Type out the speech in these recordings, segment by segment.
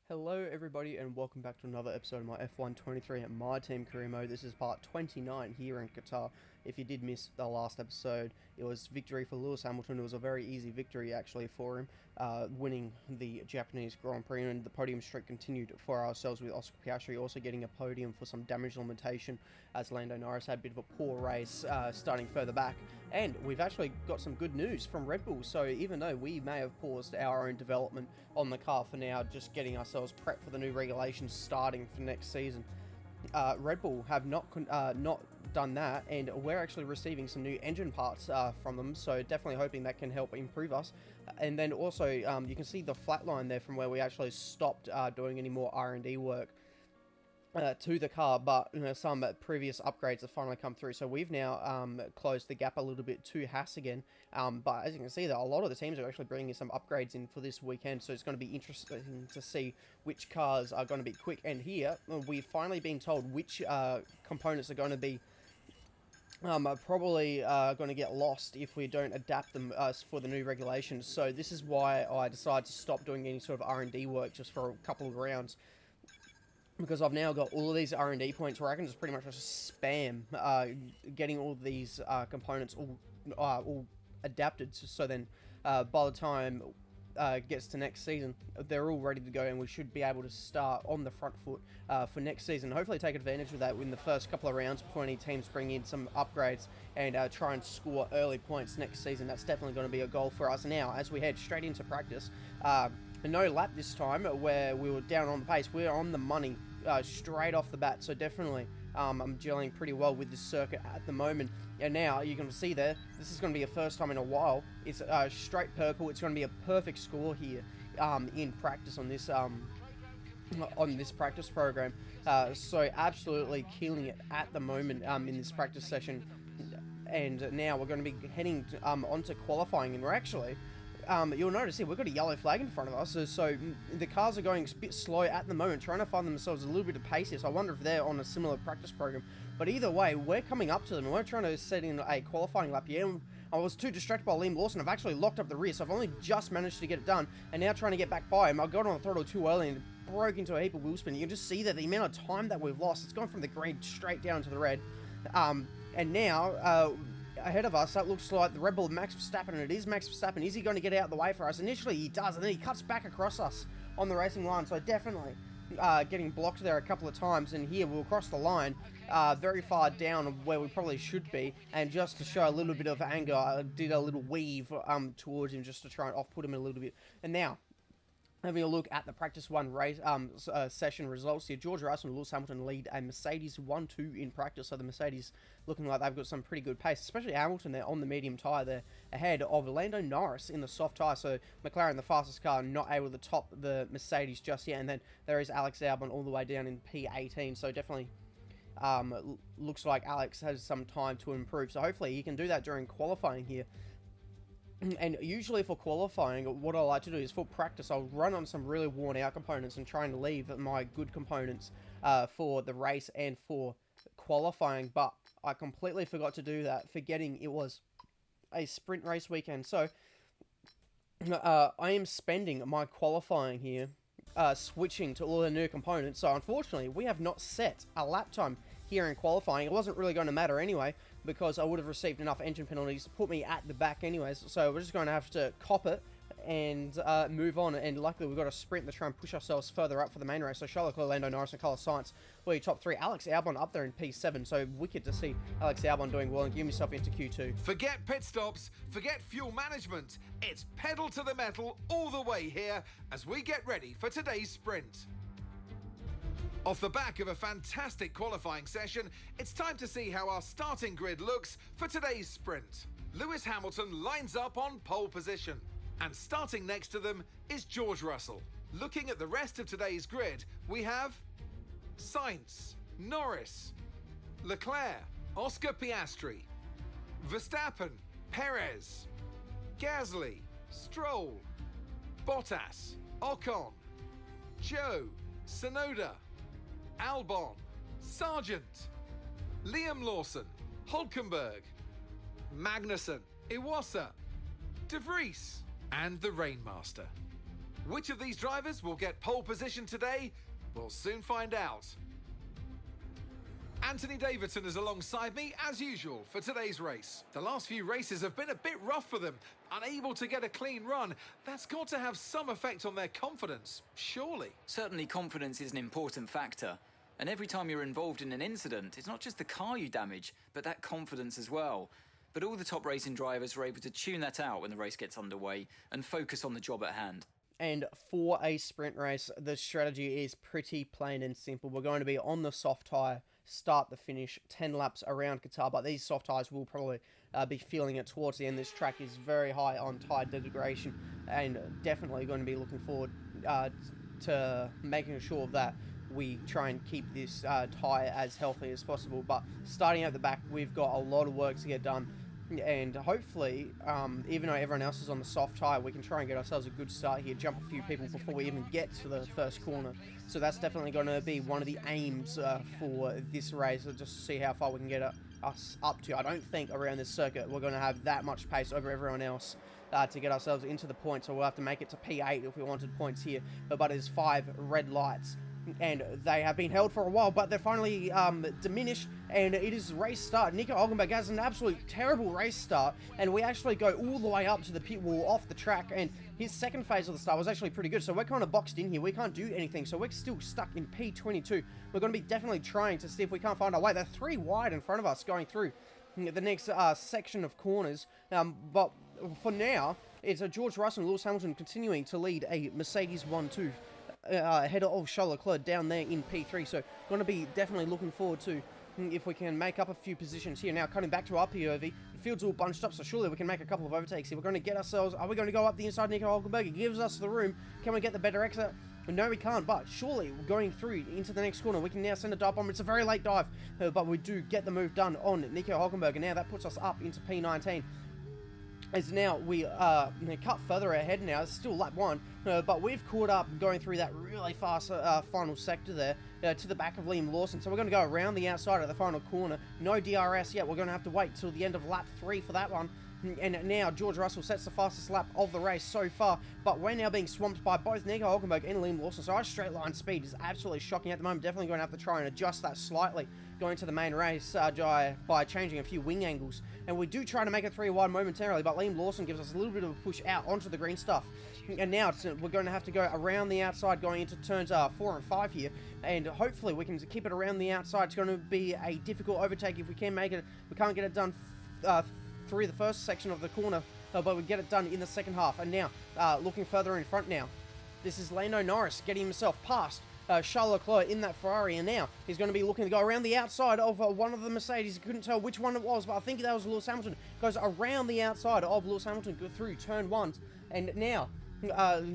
Hello everybody and welcome back to another episode of my F1 23 at MyTeam career mode. This is part 29 here in Qatar. If you did miss the last episode, it was victory for Lewis Hamilton. It was a very easy victory actually for him, winning the Japanese Grand Prix, and the podium streak continued for ourselves with Oscar Piastri also getting a podium for some damage limitation, as Lando Norris had a bit of a poor race starting further back. And we've actually got some good news from Red Bull, so even though we may have paused our own development on the car for now, just getting ourselves prepped for the new regulations starting for next season, Red Bull have not done that, and we're actually receiving some new engine parts from them, so definitely hoping that can help improve us. And then also you can see the flat line there from where we actually stopped doing any more R&D work to the car, but some previous upgrades have finally come through, so we've now closed the gap a little bit to Haas again. But as you can see, that a lot of the teams are actually bringing some upgrades in for this weekend, so it's going to be interesting to see which cars are going to be quick. And here we've finally been told which components are going to be probably going to get lost if we don't adapt them for the new regulations. So this is why I decided to stop doing any sort of R&D work just for a couple of rounds, because I've now got all of these R&D points where I can just pretty much just spam getting all of these components all adapted, so then by the time it gets to next season, they're all ready to go, and we should be able to start on the front foot for next season. Hopefully take advantage of that in the first couple of rounds before any teams bring in some upgrades, and try and score early points next season. That's definitely going to be a goal for us. Now, as we head straight into practice, no lap this time where we were down on the pace. We're on the money straight off the bat, so definitely I'm gelling pretty well with this circuit at the moment. And now you can see there, this is going to be a first time in a while. It's straight purple. It's going to be a perfect score here in practice on this practice program. So absolutely killing it at the moment in this practice session. And now we're going to be heading onto qualifying, and we're actually you'll notice here we've got a yellow flag in front of us, so the cars are going a bit slow at the moment, trying to find themselves a little bit of pace here. So I wonder if they're on a similar practice program, but either way we're coming up to them and we're trying to set in a qualifying lap here. And I was too distracted by Liam Lawson. I've actually locked up the rear, so I've only just managed to get it done, and now trying to get back by him. I got on the throttle too early and broke into a heap of wheel spin. You can just see that the amount of time that we've lost, it's gone from the green straight down to the red. And now ahead of us, that looks like the Red Bull Max Verstappen, and it is Max Verstappen. Is he going to get out of the way for us? Initially he does, and then he cuts back across us on the racing line, so definitely getting blocked there a couple of times. And here we'll cross the line very far down where we probably should be, and just to show a little bit of anger, I did a little weave towards him just to try and off-put him a little bit. And now having a look at the practice one race session results here, George Russell and Lewis Hamilton lead a Mercedes 1-2 in practice. So the Mercedes looking like they've got some pretty good pace, especially Hamilton there on the medium tyre there, ahead of Lando Norris in the soft tyre. So McLaren, the fastest car, not able to top the Mercedes just yet. And then there is Alex Albon all the way down in P18. So definitely looks like Alex has some time to improve. So hopefully he can do that during qualifying here. And usually for qualifying, what I like to do is for practice, I'll run on some really worn out components and try and leave my good components for the race and for qualifying. But I completely forgot to do that, forgetting it was a sprint race weekend. So I am spending my qualifying here switching to all the new components. So unfortunately, we have not set a lap time here in qualifying. It wasn't really going to matter anyway, because I would have received enough engine penalties to put me at the back anyways. So we're just going to have to cop it and move on. And luckily we've got a sprint to try and push ourselves further up for the main race. So Charles Leclerc, Lando Norris and Carlos Sainz will be top 3. Alex Albon up there in P7, so wicked to see Alex Albon doing well and getting himself into Q2. Forget pit stops, forget fuel management. It's pedal to the metal all the way here as we get ready for today's sprint. Off the back of a fantastic qualifying session, it's time to see how our starting grid looks for today's sprint. Lewis Hamilton lines up on pole position, and starting next to them is George Russell. Looking at the rest of today's grid, we have Sainz, Norris, Leclerc, Oscar Piastri, Verstappen, Perez, Gasly, Stroll, Bottas, Ocon, Joe, Tsunoda, Albon, Sargent, Liam Lawson, Hulkenberg, Magnussen, Iwasa, De Vries, and the Rainmaster. Which of these drivers will get pole position today? We'll soon find out. Anthony Davidson is alongside me, as usual, for today's race. The last few races have been a bit rough for them, unable to get a clean run. That's got to have some effect on their confidence, surely. Certainly confidence is an important factor. And every time you're involved in an incident, it's not just the car you damage, but that confidence as well. But all the top racing drivers are able to tune that out when the race gets underway and focus on the job at hand. And for a sprint race, the strategy is pretty plain and simple. We're going to be on the soft tyre, start the finish, 10 laps around Qatar, but these soft tyres will probably be feeling it towards the end. This track is very high on tyre degradation, and definitely going to be looking forward to making sure that we try and keep this tyre as healthy as possible. But starting at the back, we've got a lot of work to get done. And hopefully, even though everyone else is on the soft tyre, we can try and get ourselves a good start here, jump a few people before we even get to the first corner. So that's definitely going to be one of the aims for this race, just to see how far we can get us up to. I don't think around this circuit we're going to have that much pace over everyone else to get ourselves into the points, so we'll have to make it to P8 if we wanted points here. But there's 5 red lights, and they have been held for a while, but they're finally diminished, and it is race start. Nico Hülkenberg has an absolute terrible race start, and we actually go all the way up to the pit wall off the track, and his second phase of the start was actually pretty good, so we're kind of boxed in here. We can't do anything, so we're still stuck in P22. We're going to be definitely trying to see if we can't find our way. They're 3 wide in front of us going through the next section of corners, but for now, it's George Russell and Lewis Hamilton continuing to lead a Mercedes 1-2. Ahead of Charles Leclerc down there in P3, so going to be definitely looking forward to if we can make up a few positions here. Now coming back to our POV, the field's all bunched up, so surely we can make a couple of overtakes here. We're going to get ourselves, are we going to go up the inside Nico Hülkenberg? He gives us the room. Can we get the better exit? No, we can't, but surely going through into the next corner, we can now send a dive bomb. It's a very late dive, but we do get the move done on Nico Hülkenberg, and now that puts us up into P19. As now we cut further ahead now. It's still lap 1, but we've caught up going through that really fast final sector there to the back of Liam Lawson. So we're going to go around the outside of the final corner. No DRS yet. We're going to have to wait till the end of lap 3 for that one. And now George Russell sets the fastest lap of the race so far, but we're now being swamped by both Nico Hülkenberg and Liam Lawson. So our straight line speed is absolutely shocking at the moment. Definitely going to have to try and adjust that slightly going to the main race by changing a few wing angles. And we do try to make it 3 wide momentarily, but Liam Lawson gives us a little bit of a push out onto the green stuff. And now we're going to have to go around the outside going into turns 4 and 5 here, and hopefully we can keep it around the outside. It's going to be a difficult overtake if we can make it. We can't get it done through the first section of the corner, but we get it done in the second half. And now looking further in front now, this is Lando Norris getting himself past Charles Leclerc in that Ferrari, and now he's going to be looking to go around the outside of one of the Mercedes. I couldn't tell which one it was, but I think that was Lewis Hamilton. Goes around the outside of Lewis Hamilton, go through turn 1, and now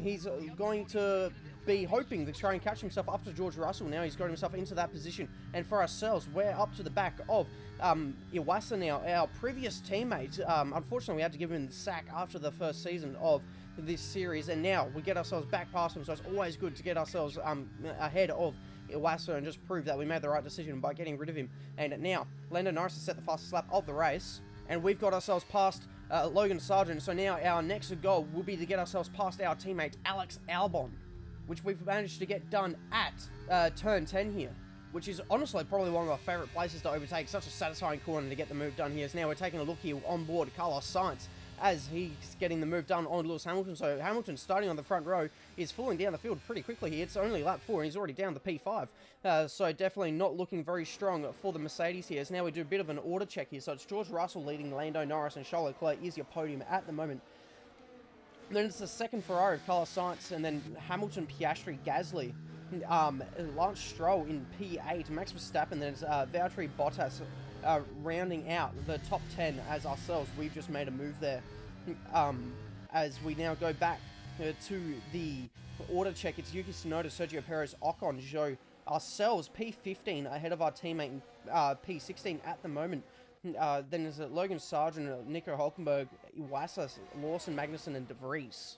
he's going to be hoping to try and catch himself up to George Russell. Now he's got himself into that position, and for ourselves, we're up to the back of Iwasa now, our previous teammate. Unfortunately, we had to give him the sack after the first season of this series, and now we get ourselves back past him, so it's always good to get ourselves ahead of Iwasa and just prove that we made the right decision by getting rid of him. And now Lando Norris has set the fastest lap of the race, and we've got ourselves past Logan Sargent. So now our next goal will be to get ourselves past our teammate Alex Albon, which we've managed to get done at turn 10 here, which is honestly probably one of our favourite places to overtake. Such a satisfying corner to get the move done here. So now we're taking a look here on board Carlos Sainz as he's getting the move done on Lewis Hamilton. So Hamilton, starting on the front row, is falling down the field pretty quickly here. It's only lap 4 and he's already down the P5. So definitely not looking very strong for the Mercedes here. So now we do a bit of an order check here. So it's George Russell leading Lando Norris, and Charles Leclerc is your podium at the moment. Then it's the second Ferrari of Carlos Sainz, and then Hamilton, Piastri, Gasly, Lance Stroll in P8, Max Verstappen, then it's Valtteri Bottas rounding out the top 10 as ourselves. We've just made a move there. As we now go back to the order check, it's Yuki Tsunoda, Sergio Perez, Ocon, Zhou, ourselves P15 ahead of our teammate P16 at the moment. Then there's Logan Sargent, Nico Hülkenberg, Iwasa, Lawson, Magnussen, and De Vries.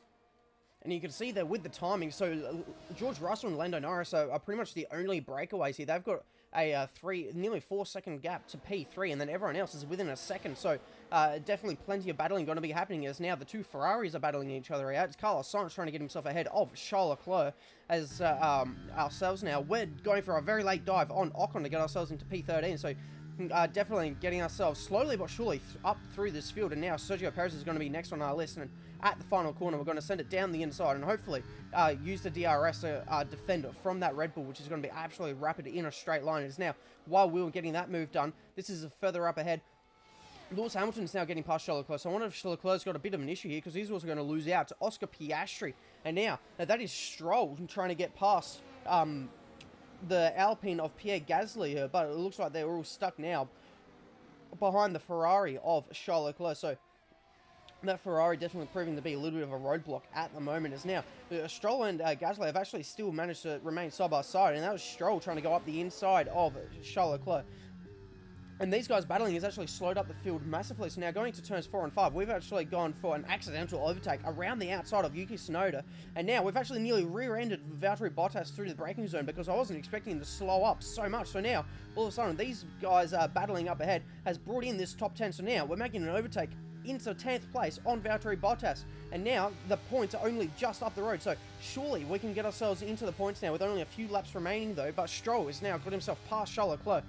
And you can see there with the timing, so George Russell and Lando Norris are pretty much the only breakaways here. They've got a nearly 4-second gap to P3, and then everyone else is within a second. So definitely plenty of battling going to be happening as now the two Ferraris are battling each other out. It's Carlos Sainz trying to get himself ahead of Charles Leclerc as ourselves now. We're going for a very late dive on Ocon to get ourselves into P13. So definitely getting ourselves slowly but surely up through this field, and now Sergio Perez is going to be next on our list, and at the final corner we're going to send it down the inside and hopefully use the DRS to defend from that Red Bull, which is going to be absolutely rapid in a straight line. It is now, while we were getting that move done, this is further up ahead. Lewis Hamilton's now getting past Charles Leclerc, so I wonder if Charles Leclerc's got a bit of an issue here, because he's also going to lose out to Oscar Piastri, and now that is Stroll trying to get past the Alpine of Pierre Gasly here, but it looks like they're all stuck now behind the Ferrari of Charles Leclerc. So that Ferrari definitely proving to be a little bit of a roadblock at the moment. As now Stroll and Gasly have actually still managed to remain side by side, and that was Stroll trying to go up the inside of Charles Leclerc. And these guys battling has actually slowed up the field massively. So now going to turns 4 and 5, we've actually gone for an accidental overtake around the outside of Yuki Tsunoda. And now we've actually nearly rear-ended Valtteri Bottas through the braking zone, because I wasn't expecting him to slow up so much. So now, all of a sudden, these guys battling up ahead has brought in this top 10. So now we're making an overtake into 10th place on Valtteri Bottas. And now the points are only just up the road. So surely we can get ourselves into the points now with only a few laps remaining though. But Stroll has now got himself past Charles Leclerc.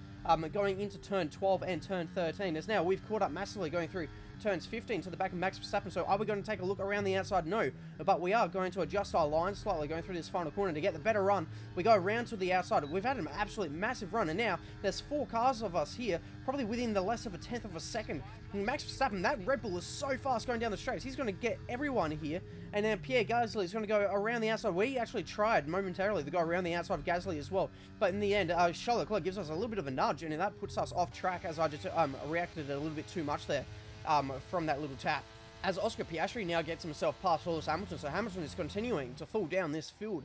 Going into turn 12 and turn 13, as now we've caught up massively going through turns 15 to the back of Max Verstappen. So are we going to take a look around the outside? No, but we are going to adjust our line slightly going through this final corner to get the better run. We go around to the outside. We've had an absolute massive run, and now there's 4 cars of us here, probably within the less of a 10th of a second. And Max Verstappen, that Red Bull is so fast going down the straights. He's going to get everyone here, and then Pierre Gasly is going to go around the outside. We actually tried momentarily to go around the outside of Gasly as well, but in the end, Charles Leclerc gives us a little bit of a nudge, and that puts us off track as I just reacted a little bit too much there. From that little tap. As Oscar Piastri now gets himself past Lewis Hamilton, so Hamilton is continuing to fall down this field,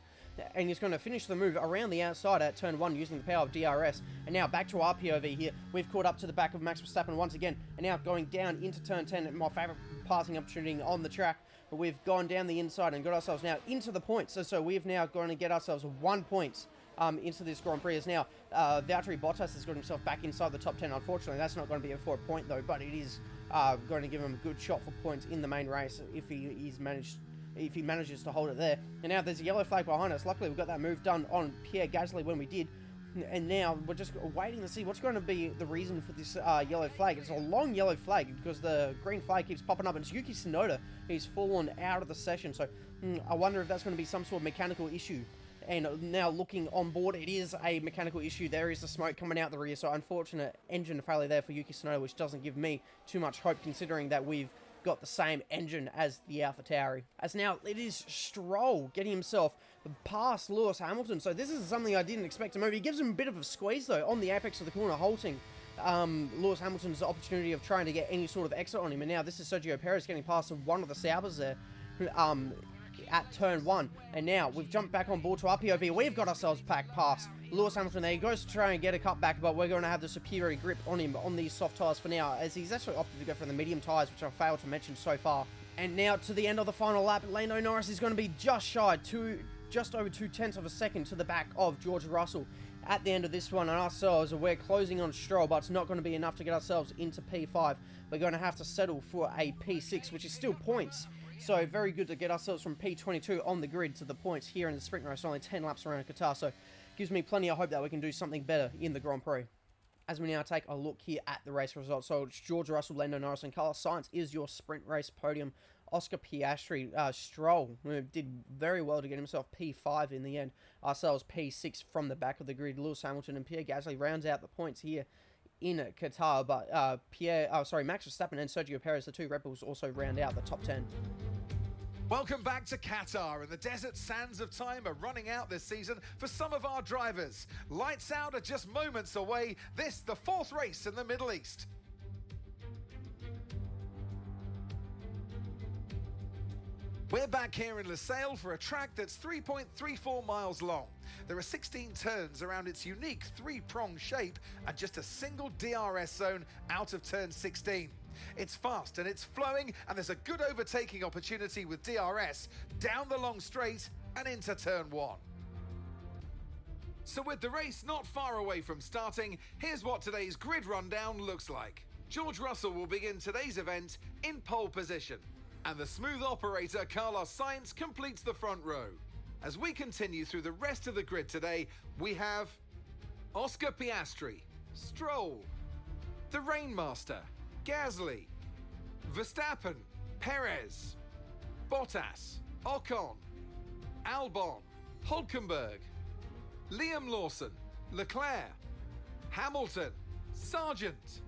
and he's going to finish the move around the outside at turn 1 using the power of DRS. And now back to our POV here. We've caught up to the back of Max Verstappen once again, and now going down into turn 10, my favourite passing opportunity on the track. We've gone down the inside and got ourselves now into the points, so we've now going to get ourselves 1 point into this Grand Prix. As now Valtteri Bottas has got himself back inside the top 10. Unfortunately, that's not going to be for a point though, but it is going to give him a good shot for points in the main race if he manages to hold it there. And now there's a yellow flag behind us. Luckily, we got that move done on Pierre Gasly when we did. And now we're just waiting to see what's going to be the reason for this yellow flag. It's a long yellow flag because the green flag keeps popping up, and it's Yuki Tsunoda who's fallen out of the session. So I wonder if that's going to be some sort of mechanical issue. And now looking on board, it is a mechanical issue. There is the smoke coming out the rear, so unfortunate engine failure there for Yuki Tsunoda, which doesn't give me too much hope considering that we've got the same engine as the AlphaTauri. As now it is Stroll getting himself past Lewis Hamilton, so this is something I didn't expect to move. He gives him a bit of a squeeze though on the apex of the corner, halting Lewis Hamilton's opportunity of trying to get any sort of exit on him. And now this is Sergio Perez getting past one of the Saubers there at turn 1, and now we've jumped back on board to our POV. We've got ourselves back past Lewis Hamilton there. He goes to try and get a cut back, but we're going to have the superior grip on him on these soft tyres for now, as he's actually opted to go for the medium tyres, which I've failed to mention so far. And now to the end of the final lap, Lando Norris is going to be just shy to just over 0.2 of a second to the back of George Russell at the end of this one, and ourselves we're closing on Stroll, but it's not going to be enough to get ourselves into P5. We're going to have to settle for a P6, which is still points. So very good to get ourselves from P22 on the grid to the points here in the sprint race, only 10 laps around Qatar, so gives me plenty of hope that we can do something better in the Grand Prix. As we now take a look here at the race results, so it's George Russell, Lando Norris, and Carlos Sainz is your sprint race podium. Oscar Piastri, Stroll did very well to get himself P5 in the end. Ourselves P6 from the back of the grid. Lewis Hamilton and Pierre Gasly rounds out the points here in Qatar, but Max Verstappen and Sergio Perez, the two Red Bulls, also round out the top 10. Welcome back to Qatar, and the desert sands of time are running out this season for some of our drivers. Lights out are just moments away. This, the 4th race in the Middle East. We're back here in Losail for a track that's 3.34 miles long. There are 16 turns around its unique 3-prong shape and just a single DRS zone out of turn 16. It's fast and it's flowing, and there's a good overtaking opportunity with DRS down the long straight and into turn 1. So with the race not far away from starting, here's what today's grid rundown looks like. George Russell will begin today's event in pole position, and the smooth operator Carlos Sainz completes the front row. As we continue through the rest of the grid today, we have Oscar Piastri, Stroll, the Rainmaster, Gasly, Verstappen, Perez, Bottas, Ocon, Albon, Hulkenberg, Liam Lawson, Leclerc, Hamilton, Sargent,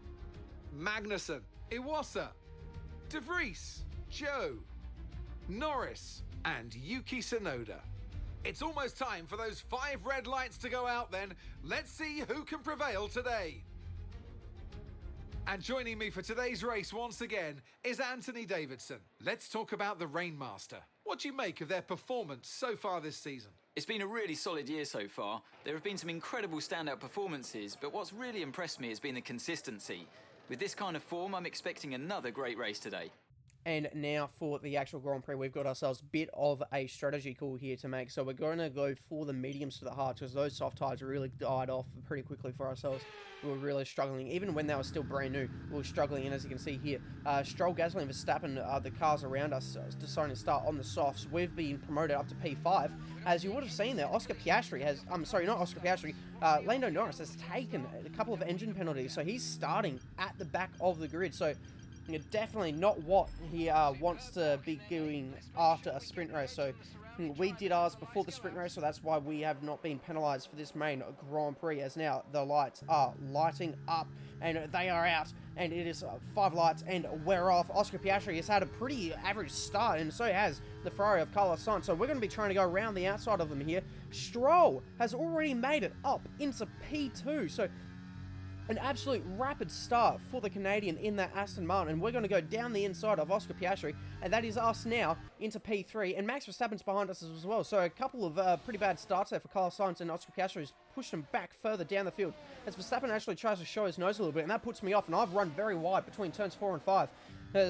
Magnussen, Iwasa, De Vries, Joe, Norris, and Yuki Tsunoda. It's almost time for those 5 red lights to go out then. Let's see who can prevail today. And joining me for today's race once again is Anthony Davidson. Let's talk about the Rainmaster. What do you make of their performance so far this season? It's been a really solid year so far. There have been some incredible standout performances, but what's really impressed me has been the consistency. With this kind of form, I'm expecting another great race today. And now for the actual Grand Prix, we've got ourselves a bit of a strategy call here to make. So we're going to go for the mediums to the hards, because those soft tires really died off pretty quickly for ourselves. We were really struggling. Even when they were still brand new, we were struggling. And as you can see here, Stroll, Gasly, and Verstappen, the cars around us deciding to start on the softs. We've been promoted up to P5. As you would have seen there, Oscar Piastri has, Lando Norris has taken a couple of engine penalties. So he's starting at the back of the grid. So definitely not what he wants to be doing after a sprint race. So we did ours before the sprint race, so that's why we have not been penalised for this main Grand Prix, as now the lights are lighting up and they are out, and it is 5 lights and we're off. Oscar Piastri has had a pretty average start, and so has the Ferrari of Carlos Sainz, so we're going to be trying to go around the outside of them here. Stroll has already made it up into P2, so an absolute rapid start for the Canadian in that Aston Martin. And we're going to go down the inside of Oscar Piastri, and that is us now into P3. And Max Verstappen's behind us as well. So a couple of pretty bad starts there for Carlos Sainz, and Oscar Piastri's pushed him back further down the field as Verstappen actually tries to show his nose a little bit, and that puts me off. And I've run very wide between turns 4 and 5.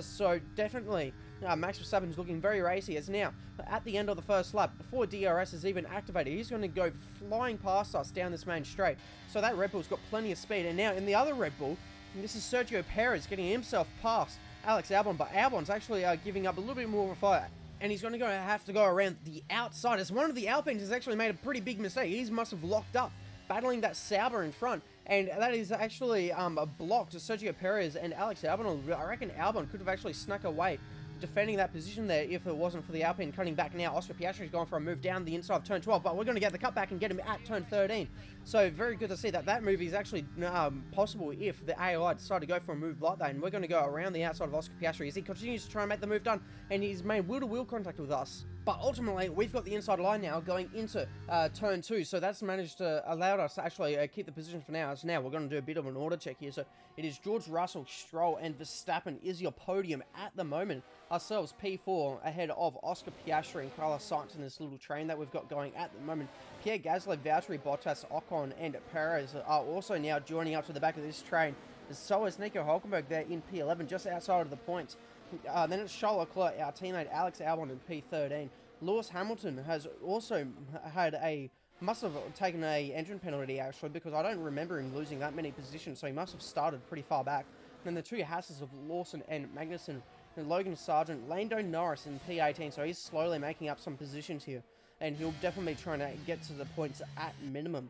So definitely Max Verstappen's looking very racy, as now at the end of the first lap, before DRS is even activated, he's going to go flying past us down this main straight. So that Red Bull's got plenty of speed, and now in the other Red Bull, this is Sergio Perez getting himself past Alex Albon, but Albon's actually giving up a little bit more of a fight, and he's going to have to go around the outside, as one of the Alpines has actually made a pretty big mistake. He must have locked up, battling that Sauber in front, and that is actually blocked to Sergio Perez and Alex Albon. I reckon Albon could have actually snuck away defending that position there if it wasn't for the Alpine cutting back. Now Oscar Piastri's gone for a move down the inside of turn 12, but we're going to get the cut back and get him at turn 13. So very good to see that that move is actually possible if the AI decide to go for a move like that, and we're going to go around the outside of Oscar Piastri as he continues to try and make the move done, and he's made wheel-to-wheel contact with us. But ultimately, we've got the inside line now going into turn 2, so that's managed to allow us to actually keep the position for now. So now we're going to do a bit of an order check here. So it is George Russell, Stroll, and Verstappen is your podium at the moment. Ourselves P4 ahead of Oscar Piastri and Carlos Sainz in this little train that we've got going at the moment. Pierre Gasly, Valtteri Bottas, Ocon, and Perez are also now joining up to the back of this train. So is Nico Hulkenberg there in P11, just outside of the points. Then it's Charles Leclerc, our teammate Alex Albon in P13. Lewis Hamilton has also had must have taken a engine penalty actually, because I don't remember him losing that many positions, so he must have started pretty far back. And then the two Hasses of Lawson and Magnussen, and Logan Sargent, Lando Norris in P18, so he's slowly making up some positions here, and he'll definitely be trying to get to the points at minimum.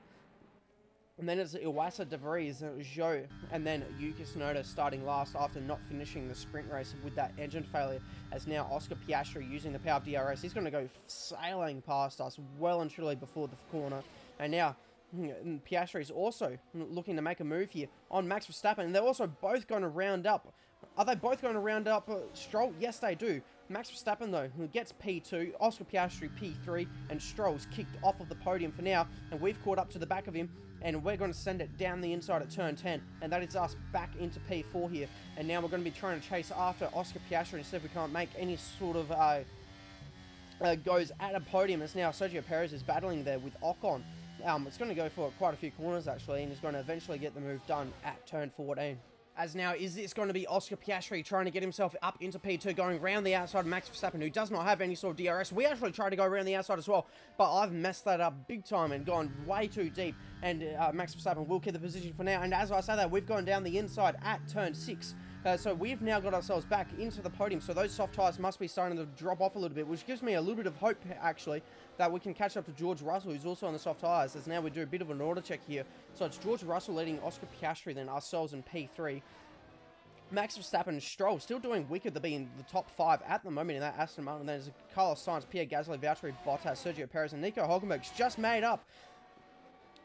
And then it's Iwasa, De Vries, Joe, and then Yuki Tsunoda starting last after not finishing the sprint race with that engine failure, as now Oscar Piastri using the power of DRS. He's going to go sailing past us well and truly before the corner. And now Piastri is also looking to make a move here on Max Verstappen, and they're also both going to round up. Are they both going to round up Stroll? Yes, they do. Max Verstappen, though, who gets P2, Oscar Piastri P3, and Stroll's kicked off of the podium for now, and we've caught up to the back of him, and we're going to send it down the inside at turn 10, and that is us back into P4 here. And now we're going to be trying to chase after Oscar Piastri and see if we can't make any sort of goes at a podium, as now Sergio Perez is battling there with Ocon. It's going to go for quite a few corners, actually, and is going to eventually get the move done at turn 14. As now, is this going to be Oscar Piastri trying to get himself up into P2, going around the outside of Max Verstappen, who does not have any sort of DRS? We actually tried to go around the outside as well, but I've messed that up big time and gone way too deep, and Max Verstappen will keep the position for now. And as I say that, we've gone down the inside at turn 6. So we've now got ourselves back into the podium, so those soft tyres must be starting to drop off a little bit, which gives me a little bit of hope, actually, that we can catch up to George Russell, who's also on the soft tyres, as now we do a bit of an order check here. So it's George Russell leading Oscar Piastri, then ourselves in P3. Max Verstappen and Stroll still doing wicked to be in the top 5 at the moment in that Aston Martin. There's Carlos Sainz, Pierre Gasly, Valtteri Bottas, Sergio Perez, and Nico Hulkenberg's just made up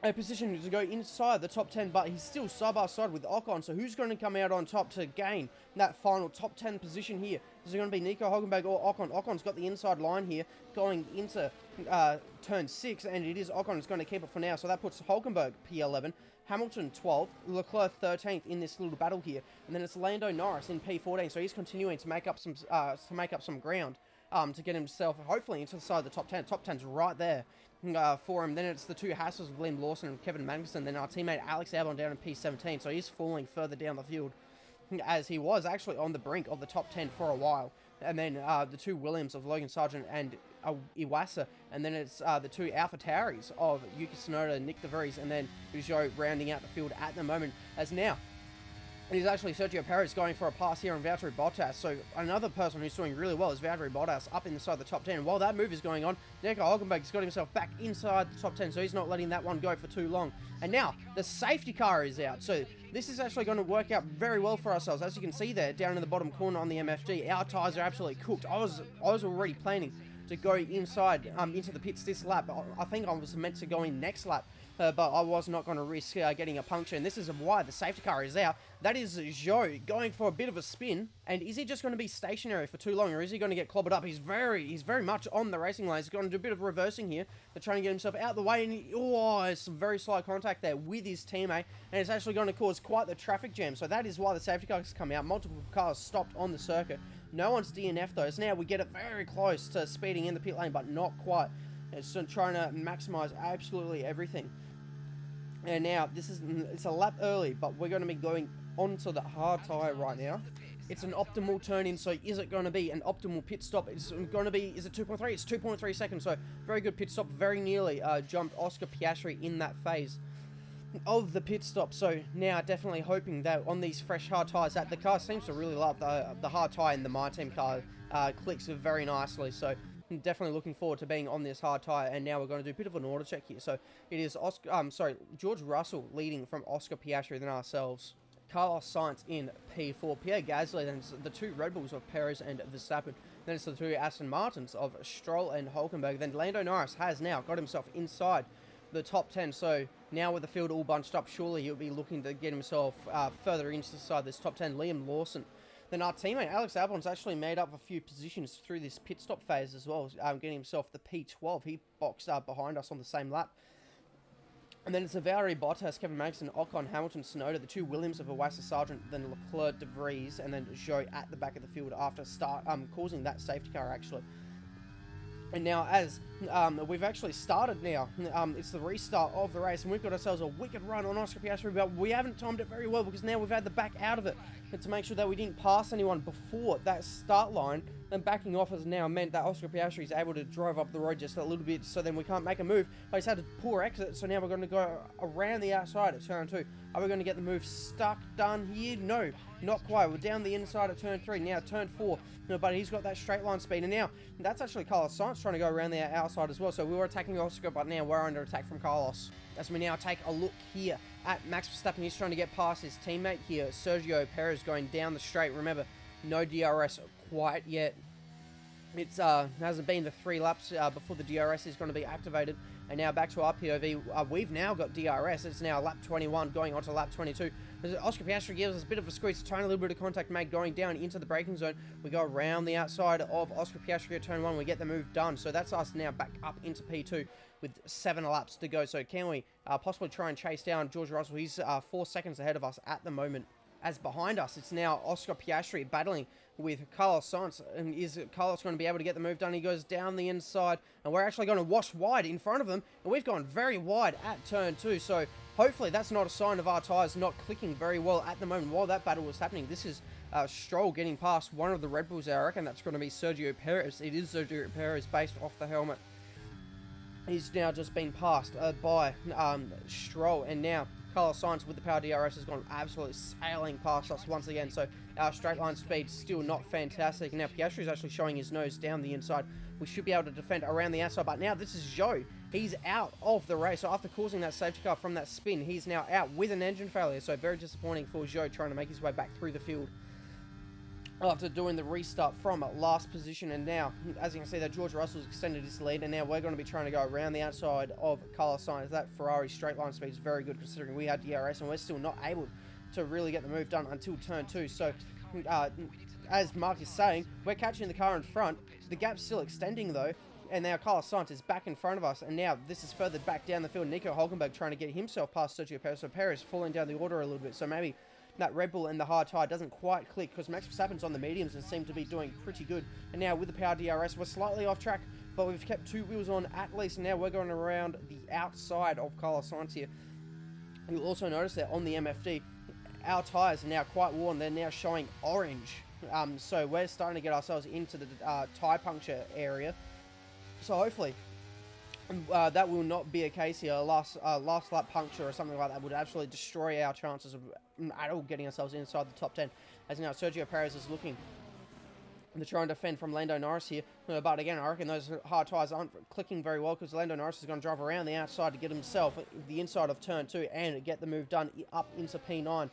a position to go inside the top 10, but he's still side by side with Ocon. So who's going to come out on top to gain that final top 10 position here? Is it going to be Nico Hulkenberg or Ocon? Ocon's got the inside line here going into turn 6, and it is Ocon who's going to keep it for now. So that puts Hulkenberg P11, Hamilton 12th, Leclerc 13th in this little battle here, and then it's Lando Norris in P14. So he's continuing to make up some ground to get himself hopefully into the side of the top 10. Top 10's right there for him. Then it's the two Hassels of Liam Lawson and Kevin Magnussen. Then our teammate Alex Albon down in P17. So he's falling further down the field, as he was actually on the brink of the top 10 for a while. And then the two Williams of Logan Sargent and Iwasa, and then it's the two AlphaTauris of Yuki Tsunoda and Nick DeVries, and then Peugeot rounding out the field at the moment. As now it is actually Sergio Perez going for a pass here on Valtteri Bottas. So another person who's doing really well is Valtteri Bottas up inside the top 10. While that move is going on, Nico Hulkenberg's got himself back inside the top 10, so he's not letting that one go for too long. And now the safety car is out, so this is actually going to work out very well for ourselves. As you can see there, down in the bottom corner on the MFD, our tyres are absolutely cooked. I was already planning to go inside into the pits this lap. I think I was meant to go in next lap, but I was not going to risk getting a puncture, and this is why the safety car is out. That is Zhou going for a bit of a spin, and is he just going to be stationary for too long, or is he going to get clobbered up? He's very much on the racing lane. He's going to do a bit of reversing here to try and get himself out of the way, and it's some very slight contact there with his teammate, and it's actually going to cause quite the traffic jam. So that is why the safety car has come out. Multiple cars stopped on the circuit. No one's DNF though, so now we get it very close to speeding in the pit lane, but not quite. It's trying to maximize absolutely everything. And now it's a lap early, but we're going to be going onto the hard tyre right now. It's an optimal turn in, so is it going to be an optimal pit stop? It's going to be, is it 2.3? It's 2.3 seconds, so very good pit stop. Very nearly jumped Oscar Piastri in that phase of the pit stop. So now definitely hoping that on these fresh hard tyres, that the car seems to really love the hard tyre in the MyTeam car, clicks very nicely. So definitely looking forward to being on this hard tyre. And now we're going to do a bit of an order check here. So it is George Russell leading from Oscar Piastri, then ourselves. Carlos Sainz in P4, Pierre Gasly, then it's the two Red Bulls of Perez and Verstappen, then it's the two Aston Martins of Stroll and Hulkenberg. Then Lando Norris has now got himself inside the top 10, so now with the field all bunched up, surely he'll be looking to get himself further inside this top 10. Liam Lawson. Then our teammate Alex Albon's actually made up a few positions through this pit stop phase as well, getting himself the P12. He boxed up behind us on the same lap. And then it's a Valtteri Bottas, Kevin Magnussen, Ocon, Hamilton, Tsunoda, the two Williams of Iwasa Sargent, then Leclerc, De Vries, and then Zhou at the back of the field after causing that safety car actually. And now as we've actually started now, it's the restart of the race, and we've got ourselves a wicked run on Oscar Piastri, but we haven't timed it very well because now we've had the back out of it, and to make sure that we didn't pass anyone before that start line. Then backing off has now meant that Oscar Piastri is able to drive up the road just a little bit, so then we can't make a move. But he's had a poor exit, so now we're going to go around the outside at turn 2. Are we going to get the move stuck, done here? No, not quite. We're down the inside at turn 3, now turn 4. No, but he's got that straight line speed, and now that's actually Carlos Sainz trying to go around the outside as well. So we were attacking Oscar, but now we're under attack from Carlos. As we now take a look here at Max Verstappen, he's trying to get past his teammate here, Sergio Perez, going down the straight. Remember, no DRS quite yet. It hasn't been the 3 laps before the DRS is going to be activated. And now back to our POV. We've now got DRS. It's now lap 21 going on to lap 22. Oscar Piastri gives us a bit of a squeeze, a tiny little bit of contact made going down into the braking zone. We go around the outside of Oscar Piastri at turn 1. We get the move done. So that's us now back up into P2 with 7 laps to go. So can we possibly try and chase down George Russell? He's 4 seconds ahead of us at the moment. As behind us, it's now Oscar Piastri battling with Carlos Sainz. And is Carlos going to be able to get the move done? He goes down the inside, and we're actually going to wash wide in front of him, and we've gone very wide at turn 2, so hopefully that's not a sign of our tyres not clicking very well at the moment while that battle was happening. This is Stroll getting past one of the Red Bulls. I reckon that's going to be Sergio Perez. It is Sergio Perez based off the helmet. He's now just been passed by Stroll, and now Carlos Sainz with the power DRS has gone absolutely sailing past us once again, so our straight line speed still not fantastic. Now Piastri is actually showing his nose down the inside. We should be able to defend around the outside, but now this is Zhou. He's out of the race, so after causing that safety car from that spin, he's now out with an engine failure, so very disappointing for Zhou trying to make his way back through the field after doing the restart from last position. And now, as you can see, that George Russell's extended his lead, and now we're going to be trying to go around the outside of Carlos Sainz. That Ferrari straight line speed is very good considering we had DRS, and we're still not able to really get the move done until turn 2. So, as Mark is saying, we're catching the car in front. The gap's still extending though, and now Carlos Sainz is back in front of us, and now this is further back down the field. Nico Hülkenberg trying to get himself past Sergio Perez, so Perez falling down the order a little bit, so maybe that Red Bull and the hard tyre doesn't quite click because Max Verstappen's on the mediums and seem to be doing pretty good. And now with the power DRS, we're slightly off track, but we've kept 2 wheels on at least. And now we're going around the outside of Carlos Sainz here. You'll also notice that on the MFD, our tyres are now quite worn. They're now showing orange. So we're starting to get ourselves into the tyre puncture area. So hopefully that will not be a case here. A last lap puncture or something like that would absolutely destroy our chances of at all getting ourselves inside the top 10. As now Sergio Perez is looking to try and defend from Lando Norris here. But again, I reckon those hard tyres aren't clicking very well because Lando Norris is going to drive around the outside to get himself the inside of turn 2 and get the move done up into P9.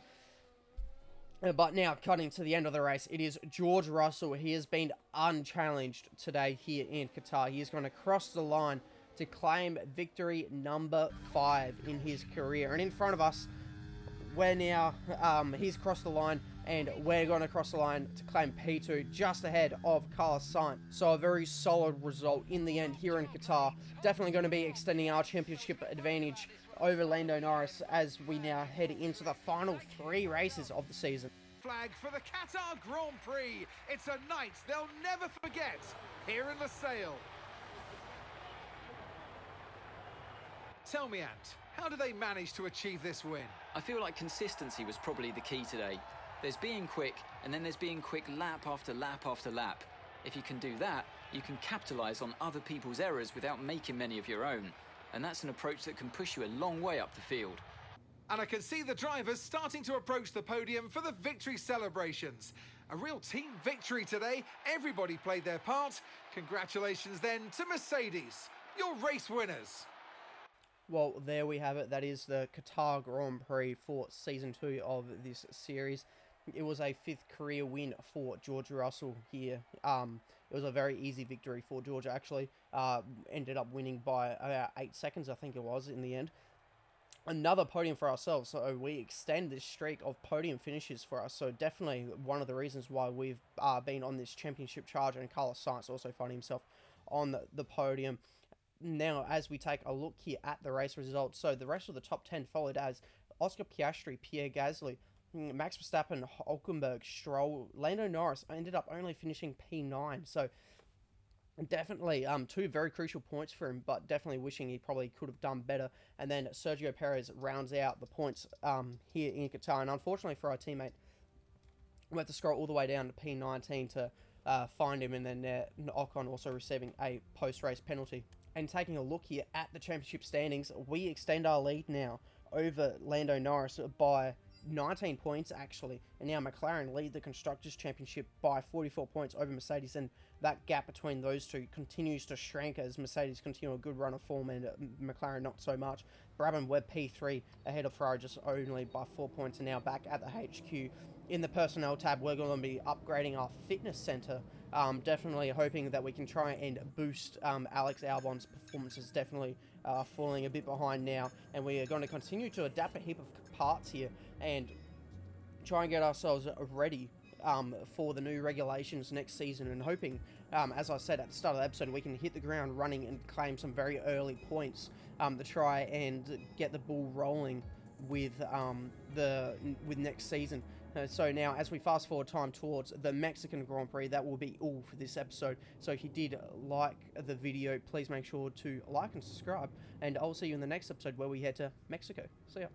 But now, cutting to the end of the race, it is George Russell. He has been unchallenged today here in Qatar. He is going to cross the line to claim victory number 5 in his career. And in front of us, we're now, he's crossed the line, and we're going to cross the line to claim P2 just ahead of Carlos Sainz. So a very solid result in the end here in Qatar. Definitely going to be extending our championship advantage over Lando Norris as we now head into the final 3 races of the season. Flag for the Qatar Grand Prix. It's a night they'll never forget here in Lusail. Tell me, Ant, how do they manage to achieve this win? I feel like consistency was probably the key today. There's being quick, and then there's being quick lap after lap after lap. If you can do that, you can capitalise on other people's errors without making many of your own. And that's an approach that can push you a long way up the field. And I can see the drivers starting to approach the podium for the victory celebrations. A real team victory today. Everybody played their part. Congratulations then to Mercedes, your race winners. Well, there we have it. That is the Qatar Grand Prix for Season 2 of this series. It was a 5th career win for George Russell here. It was a very easy victory for George, actually. Ended up winning by about 8 seconds, I think it was, in the end. Another podium for ourselves, so we extend this streak of podium finishes for us. So definitely one of the reasons why we've been on this championship charge, and Carlos Sainz also finding himself on the podium. Now, as we take a look here at the race results, so the rest of the top 10 followed as Oscar Piastri, Pierre Gasly, Max Verstappen, Hülkenberg, Stroll, Lando Norris ended up only finishing P9. So definitely 2 very crucial points for him, but definitely wishing he probably could have done better. And then Sergio Perez rounds out the points here in Qatar. And unfortunately for our teammate, we have to scroll all the way down to P19 to find him, and then Ocon also receiving a post-race penalty. And taking a look here at the championship standings, we extend our lead now over Lando Norris by 19 points actually, and now McLaren lead the Constructors' Championship by 44 points over Mercedes, and that gap between those two continues to shrink as Mercedes continue a good run of form and McLaren not so much. Brabham, we're P3 ahead of Ferrari just only by 4 points, and now back at the HQ. In the personnel tab, we're going to be upgrading our fitness center. Definitely hoping that we can try and boost Alex Albon's performances. Definitely falling a bit behind now, and we are going to continue to adapt a heap of parts here and try and get ourselves ready for the new regulations next season, and hoping, as I said at the start of the episode, we can hit the ground running and claim some very early points to try and get the ball rolling with next season. So now, as we fast forward time towards the Mexican Grand Prix, that will be all for this episode. So if you did like the video, please make sure to like and subscribe, and I'll see you in the next episode where we head to Mexico. See ya.